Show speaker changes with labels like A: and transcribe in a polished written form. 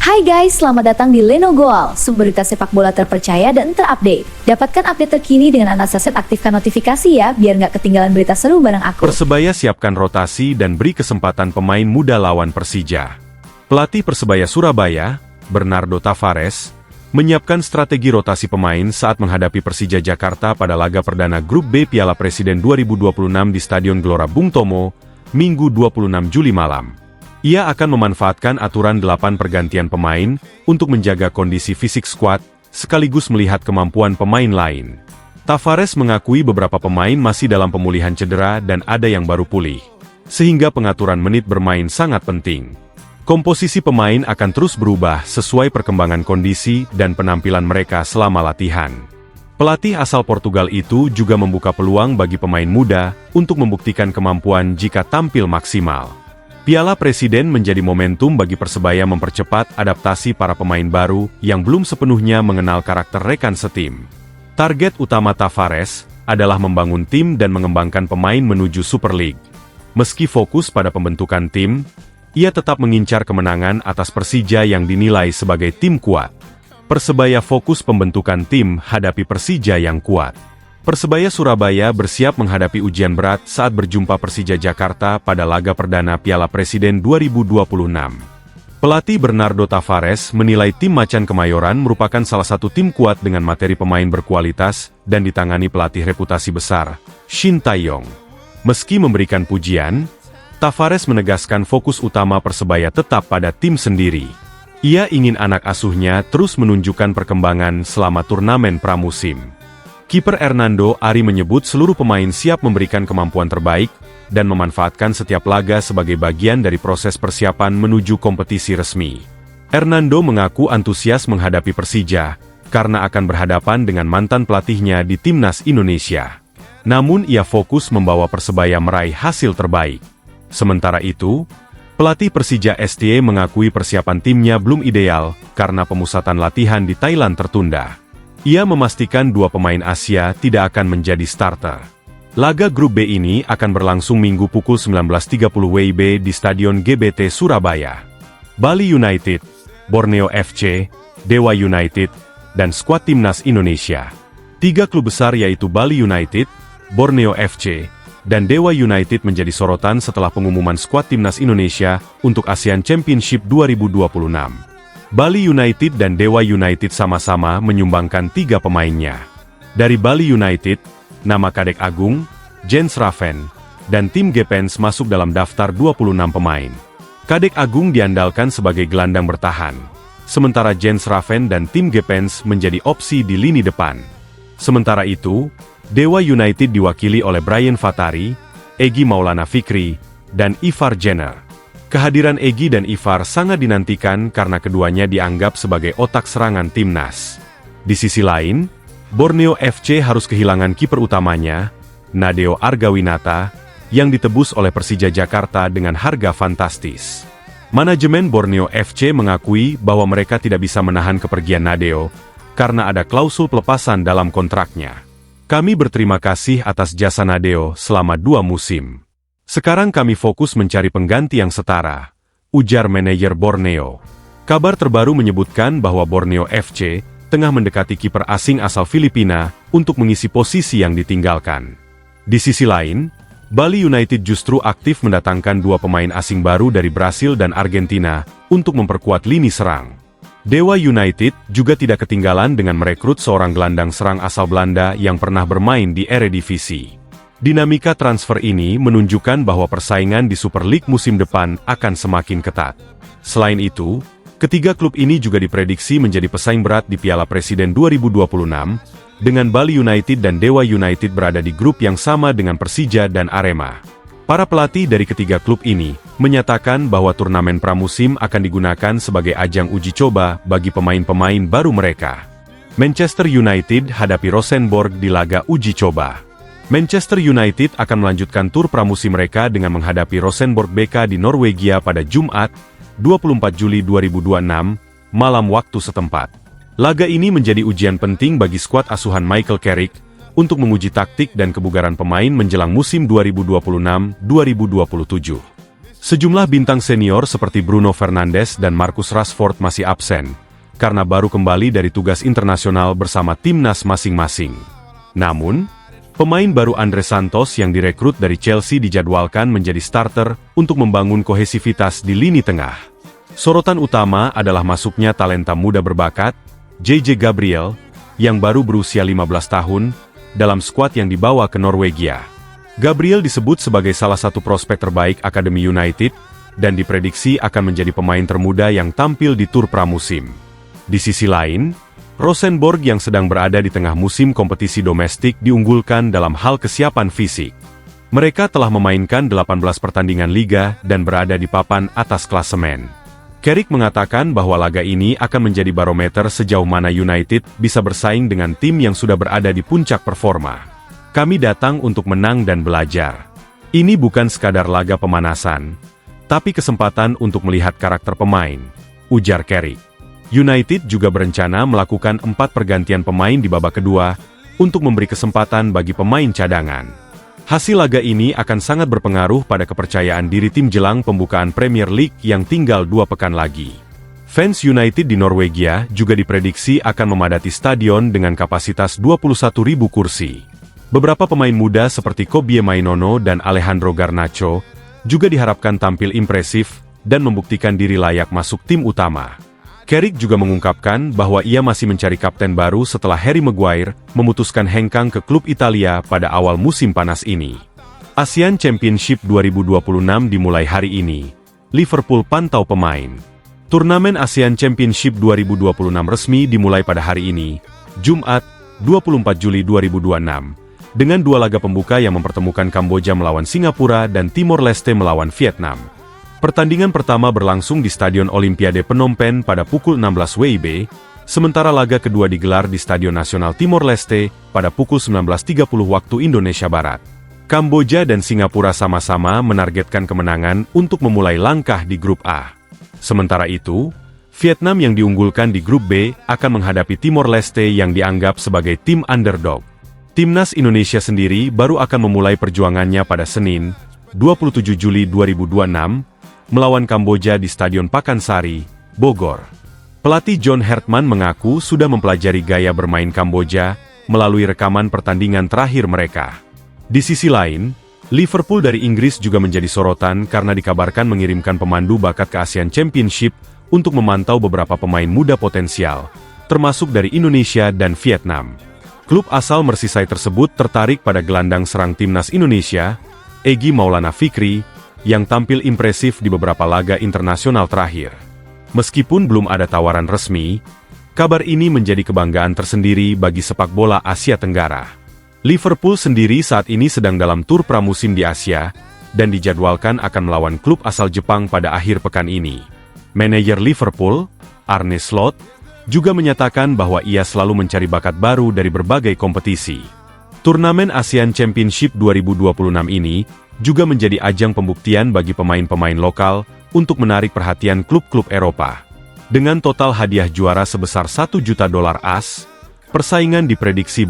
A: Hai guys, selamat datang di Leno Goal, sumber berita sepak bola terpercaya dan terupdate. Dapatkan update terkini dengan Anda aktifkan notifikasi ya, biar nggak ketinggalan berita seru bareng aku.
B: Persebaya siapkan rotasi dan beri kesempatan pemain muda lawan Persija. Pelatih Persebaya Surabaya, Bernardo Tavares, menyiapkan strategi rotasi pemain saat menghadapi Persija Jakarta pada laga perdana Grup B Piala Presiden 2026 di Stadion Gelora Bung Tomo, Minggu 26 Juli malam. Ia akan memanfaatkan aturan 8 pergantian pemain untuk menjaga kondisi fisik skuad, sekaligus melihat kemampuan pemain lain. Tavares mengakui beberapa pemain masih dalam pemulihan cedera dan ada yang baru pulih, sehingga pengaturan menit bermain sangat penting. Komposisi pemain akan terus berubah sesuai perkembangan kondisi dan penampilan mereka selama latihan. Pelatih asal Portugal itu juga membuka peluang bagi pemain muda untuk membuktikan kemampuan jika tampil maksimal. Piala Presiden menjadi momentum bagi Persebaya mempercepat adaptasi para pemain baru yang belum sepenuhnya mengenal karakter rekan setim. Target utama Tavares adalah membangun tim dan mengembangkan pemain menuju Super League. Meski fokus pada pembentukan tim, ia tetap mengincar kemenangan atas Persija yang dinilai sebagai tim kuat. Persebaya fokus pembentukan tim hadapi Persija yang kuat. Persebaya Surabaya bersiap menghadapi ujian berat saat berjumpa Persija Jakarta pada laga perdana Piala Presiden 2026. Pelatih Bernardo Tavares menilai tim Macan Kemayoran merupakan salah satu tim kuat dengan materi pemain berkualitas dan ditangani pelatih reputasi besar, Shin Tae-yong. Meski memberikan pujian, Tavares menegaskan fokus utama Persebaya tetap pada tim sendiri. Ia ingin anak asuhnya terus menunjukkan perkembangan selama turnamen pramusim. Kiper Hernando Ari menyebut seluruh pemain siap memberikan kemampuan terbaik dan memanfaatkan setiap laga sebagai bagian dari proses persiapan menuju kompetisi resmi. Hernando mengaku antusias menghadapi Persija karena akan berhadapan dengan mantan pelatihnya di Timnas Indonesia. Namun ia fokus membawa Persebaya meraih hasil terbaik. Sementara itu, pelatih Persija STY mengakui persiapan timnya belum ideal karena pemusatan latihan di Thailand tertunda. Ia memastikan dua pemain Asia tidak akan menjadi starter. Laga Grup B ini akan berlangsung Minggu pukul 19.30 WIB di Stadion GBT Surabaya. Bali United, Borneo FC, Dewa United, dan skuad Timnas Indonesia. Tiga klub besar yaitu Bali United, Borneo FC, dan Dewa United menjadi sorotan setelah pengumuman skuad Timnas Indonesia untuk ASEAN Championship 2026. Bali United dan Dewa United sama-sama menyumbangkan 3 pemainnya. Dari Bali United, nama Kadek Agung, Jens Raven, dan tim Gepens masuk dalam daftar 26 pemain. Kadek Agung diandalkan sebagai gelandang bertahan, sementara Jens Raven dan tim Gepens menjadi opsi di lini depan. Sementara itu, Dewa United diwakili oleh Brian Fatari, Egy Maulana Fikri, dan Ivar Jenner. Kehadiran Egy dan Ivar sangat dinantikan karena keduanya dianggap sebagai otak serangan timnas. Di sisi lain, Borneo FC harus kehilangan kiper utamanya, Nadeo Argawinata, yang ditebus oleh Persija Jakarta dengan harga fantastis. Manajemen Borneo FC mengakui bahwa mereka tidak bisa menahan kepergian Nadeo, karena ada klausul pelepasan dalam kontraknya. Kami berterima kasih atas jasa Nadeo selama 2 musim. Sekarang kami fokus mencari pengganti yang setara, ujar manajer Borneo. Kabar terbaru menyebutkan bahwa Borneo FC tengah mendekati kiper asing asal Filipina untuk mengisi posisi yang ditinggalkan. Di sisi lain, Bali United justru aktif mendatangkan 2 pemain asing baru dari Brasil dan Argentina untuk memperkuat lini serang. Dewa United juga tidak ketinggalan dengan merekrut seorang gelandang serang asal Belanda yang pernah bermain di Eredivisie. Dinamika transfer ini menunjukkan bahwa persaingan di Super League musim depan akan semakin ketat. Selain itu, ketiga klub ini juga diprediksi menjadi pesaing berat di Piala Presiden 2026, dengan Bali United dan Dewa United berada di grup yang sama dengan Persija dan Arema. Para pelatih dari ketiga klub ini menyatakan bahwa turnamen pramusim akan digunakan sebagai ajang uji coba bagi pemain-pemain baru mereka. Manchester United hadapi Rosenborg di laga uji coba. Manchester United akan melanjutkan tur pramusim mereka dengan menghadapi Rosenborg BK di Norwegia pada Jumat, 24 Juli 2026, malam waktu setempat. Laga ini menjadi ujian penting bagi skuad asuhan Michael Carrick untuk menguji taktik dan kebugaran pemain menjelang musim 2026-2027. Sejumlah bintang senior seperti Bruno Fernandes dan Marcus Rashford masih absen, karena baru kembali dari tugas internasional bersama timnas masing-masing. Namun, pemain baru Andre Santos yang direkrut dari Chelsea dijadwalkan menjadi starter untuk membangun kohesivitas di lini tengah. Sorotan utama adalah masuknya talenta muda berbakat, JJ Gabriel, yang baru berusia 15 tahun, dalam skuad yang dibawa ke Norwegia. Gabriel disebut sebagai salah satu prospek terbaik Akademi United, dan diprediksi akan menjadi pemain termuda yang tampil di tur pramusim. Di sisi lain, Rosenborg yang sedang berada di tengah musim kompetisi domestik diunggulkan dalam hal kesiapan fisik. Mereka telah memainkan 18 pertandingan liga dan berada di papan atas klasemen. Carrick mengatakan bahwa laga ini akan menjadi barometer sejauh mana United bisa bersaing dengan tim yang sudah berada di puncak performa. Kami datang untuk menang dan belajar. Ini bukan sekadar laga pemanasan, tapi kesempatan untuk melihat karakter pemain, ujar Carrick. United juga berencana melakukan 4 pergantian pemain di babak kedua untuk memberi kesempatan bagi pemain cadangan. Hasil laga ini akan sangat berpengaruh pada kepercayaan diri tim jelang pembukaan Premier League yang tinggal 2 pekan lagi. Fans United di Norwegia juga diprediksi akan memadati stadion dengan kapasitas 21.000 kursi. Beberapa pemain muda seperti Kobie Mainono dan Alejandro Garnacho juga diharapkan tampil impresif dan membuktikan diri layak masuk tim utama. Carrick juga mengungkapkan bahwa ia masih mencari kapten baru setelah Harry Maguire memutuskan hengkang ke klub Italia pada awal musim panas ini. ASEAN Championship 2026 dimulai hari ini. Liverpool pantau pemain. Turnamen ASEAN Championship 2026 resmi dimulai pada hari ini, Jumat, 24 Juli 2026. Dengan 2 laga pembuka yang mempertemukan Kamboja melawan Singapura dan Timor Leste melawan Vietnam. Pertandingan pertama berlangsung di Stadion Olimpiade Phnom Penh pada pukul 16 WIB, sementara laga kedua digelar di Stadion Nasional Timor Leste pada pukul 19.30 waktu Indonesia Barat. Kamboja dan Singapura sama-sama menargetkan kemenangan untuk memulai langkah di grup A. Sementara itu, Vietnam yang diunggulkan di grup B akan menghadapi Timor Leste yang dianggap sebagai tim underdog. Timnas Indonesia sendiri baru akan memulai perjuangannya pada Senin, 27 Juli 2026, melawan Kamboja di Stadion Pakansari, Bogor. Pelatih John Hartman mengaku sudah mempelajari gaya bermain Kamboja melalui rekaman pertandingan terakhir mereka. Di sisi lain, Liverpool dari Inggris juga menjadi sorotan karena dikabarkan mengirimkan pemandu bakat ke ASEAN Championship untuk memantau beberapa pemain muda potensial, termasuk dari Indonesia dan Vietnam. Klub asal Merseyside tersebut tertarik pada gelandang serang timnas Indonesia, Egy Maulana Fikri, yang tampil impresif di beberapa laga internasional terakhir. Meskipun belum ada tawaran resmi, kabar ini menjadi kebanggaan tersendiri bagi sepak bola Asia Tenggara. Liverpool sendiri saat ini sedang dalam tur pramusim di Asia, dan dijadwalkan akan melawan klub asal Jepang pada akhir pekan ini. Manajer Liverpool, Arne Slot, juga menyatakan bahwa ia selalu mencari bakat baru dari berbagai kompetisi. Turnamen ASEAN Championship 2026 ini juga menjadi ajang pembuktian bagi pemain-pemain lokal untuk menarik perhatian klub-klub Eropa. Dengan total hadiah juara sebesar $1 juta AS, persaingan diprediksi